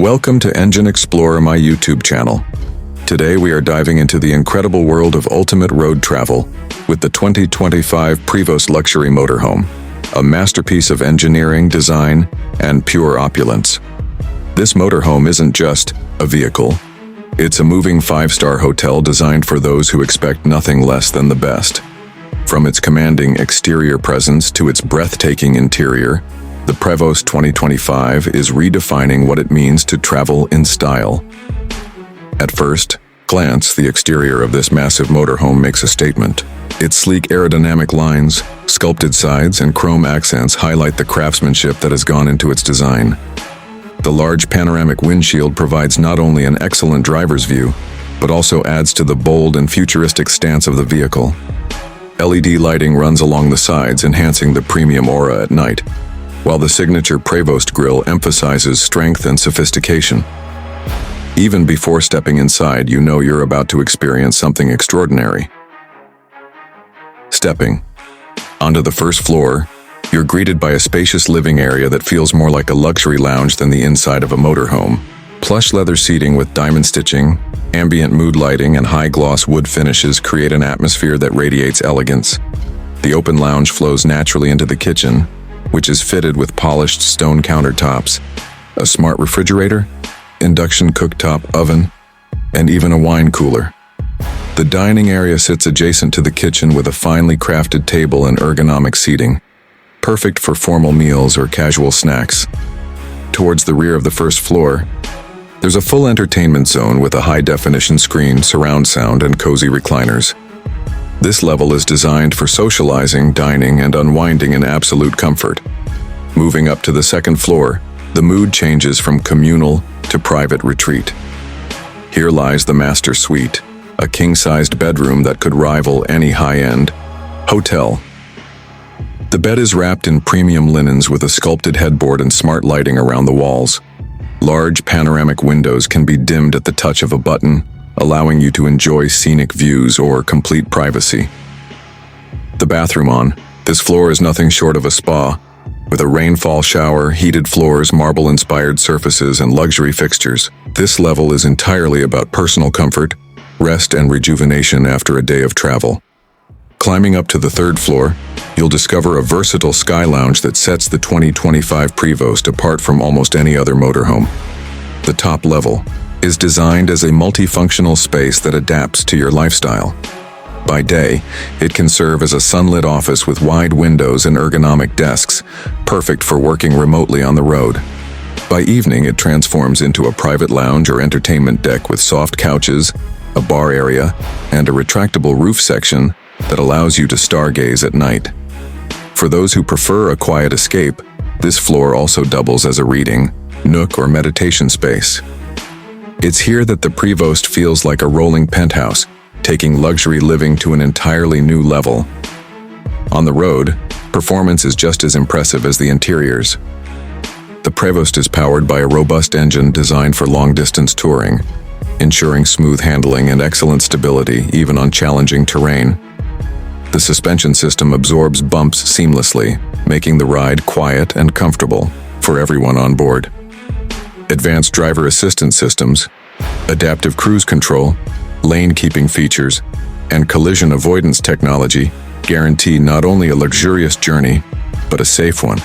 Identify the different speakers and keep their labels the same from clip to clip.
Speaker 1: Welcome to Engine Explorer, my YouTube channel. Today we are diving into the incredible world of ultimate road travel with the 2025 Prevost Luxury Motorhome, a masterpiece of engineering, design, and pure opulence. This motorhome isn't just a vehicle. It's a moving five-star hotel designed for those who expect nothing less than the best. From its commanding exterior presence to its breathtaking interior, the Prevost 2025 is redefining what it means to travel in style. At first glance, the exterior of this massive motorhome makes a statement. Its sleek aerodynamic lines, sculpted sides, and chrome accents highlight the craftsmanship that has gone into its design. The large panoramic windshield provides not only an excellent driver's view, but also adds to the bold and futuristic stance of the vehicle. LED lighting runs along the sides, enhancing the premium aura at night, while the signature Prevost grille emphasizes strength and sophistication. Even before stepping inside, you know you're about to experience something extraordinary. Stepping onto the first floor, you're greeted by a spacious living area that feels more like a luxury lounge than the inside of a motorhome. Plush leather seating with diamond stitching, ambient mood lighting, and high-gloss wood finishes create an atmosphere that radiates elegance. The open lounge flows naturally into the kitchen, which is fitted with polished stone countertops, a smart refrigerator, induction cooktop oven, and even a wine cooler. The dining area sits adjacent to the kitchen with a finely crafted table and ergonomic seating, perfect for formal meals or casual snacks. Towards the rear of the first floor, there's a full entertainment zone with a high-definition screen, surround sound, and cozy recliners. This level is designed for socializing, dining, and unwinding in absolute comfort. Moving up to the second floor, the mood changes from communal to private retreat. Here lies the master suite, a king-sized bedroom that could rival any high-end hotel. The bed is wrapped in premium linens with a sculpted headboard and smart lighting around the walls. Large panoramic windows can be dimmed at the touch of a button, allowing you to enjoy scenic views or complete privacy. The bathroom on this floor is nothing short of a spa, with a rainfall shower, heated floors, marble-inspired surfaces, and luxury fixtures. This level is entirely about personal comfort, rest, and rejuvenation after a day of travel. Climbing up to the third floor, you'll discover a versatile sky lounge that sets the 2025 Prevost apart from almost any other motorhome. The top level is designed as a multifunctional space that adapts to your lifestyle. By day, it can serve as a sunlit office with wide windows and ergonomic desks, perfect for working remotely on the road. By evening, it transforms into a private lounge or entertainment deck with soft couches, a bar area, and a retractable roof section that allows you to stargaze at night. For those who prefer a quiet escape, this floor also doubles as a reading, nook, or meditation space. It's here that the Prevost feels like a rolling penthouse, taking luxury living to an entirely new level. On the road, performance is just as impressive as the interiors. The Prevost is powered by a robust engine designed for long-distance touring, ensuring smooth handling and excellent stability even on challenging terrain. The suspension system absorbs bumps seamlessly, making the ride quiet and comfortable for everyone on board. Advanced driver assistance systems, adaptive cruise control, lane-keeping features, and collision avoidance technology guarantee not only a luxurious journey, but a safe one.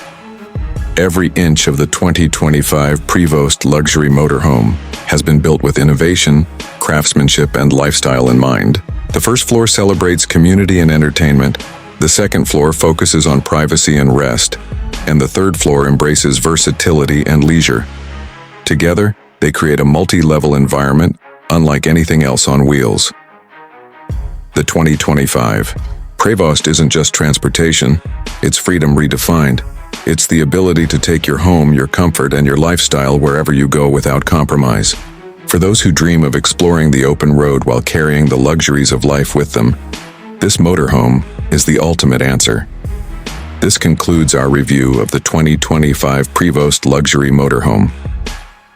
Speaker 1: Every inch of the 2025 Prevost Luxury Motorhome has been built with innovation, craftsmanship, and lifestyle in mind. The first floor celebrates community and entertainment, the second floor focuses on privacy and rest, and the third floor embraces versatility and leisure. Together, they create a multi-level environment unlike anything else on wheels. The 2025 Prevost isn't just transportation, it's freedom redefined. It's the ability to take your home, your comfort, and your lifestyle wherever you go without compromise. For those who dream of exploring the open road while carrying the luxuries of life with them, this motorhome is the ultimate answer. This concludes our review of the 2025 Prevost Luxury Motorhome.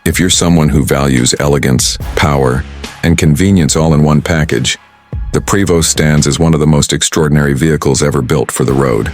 Speaker 1: If you're someone who values elegance, power, and convenience all in one package, the Prevost stands as one of the most extraordinary vehicles ever built for the road.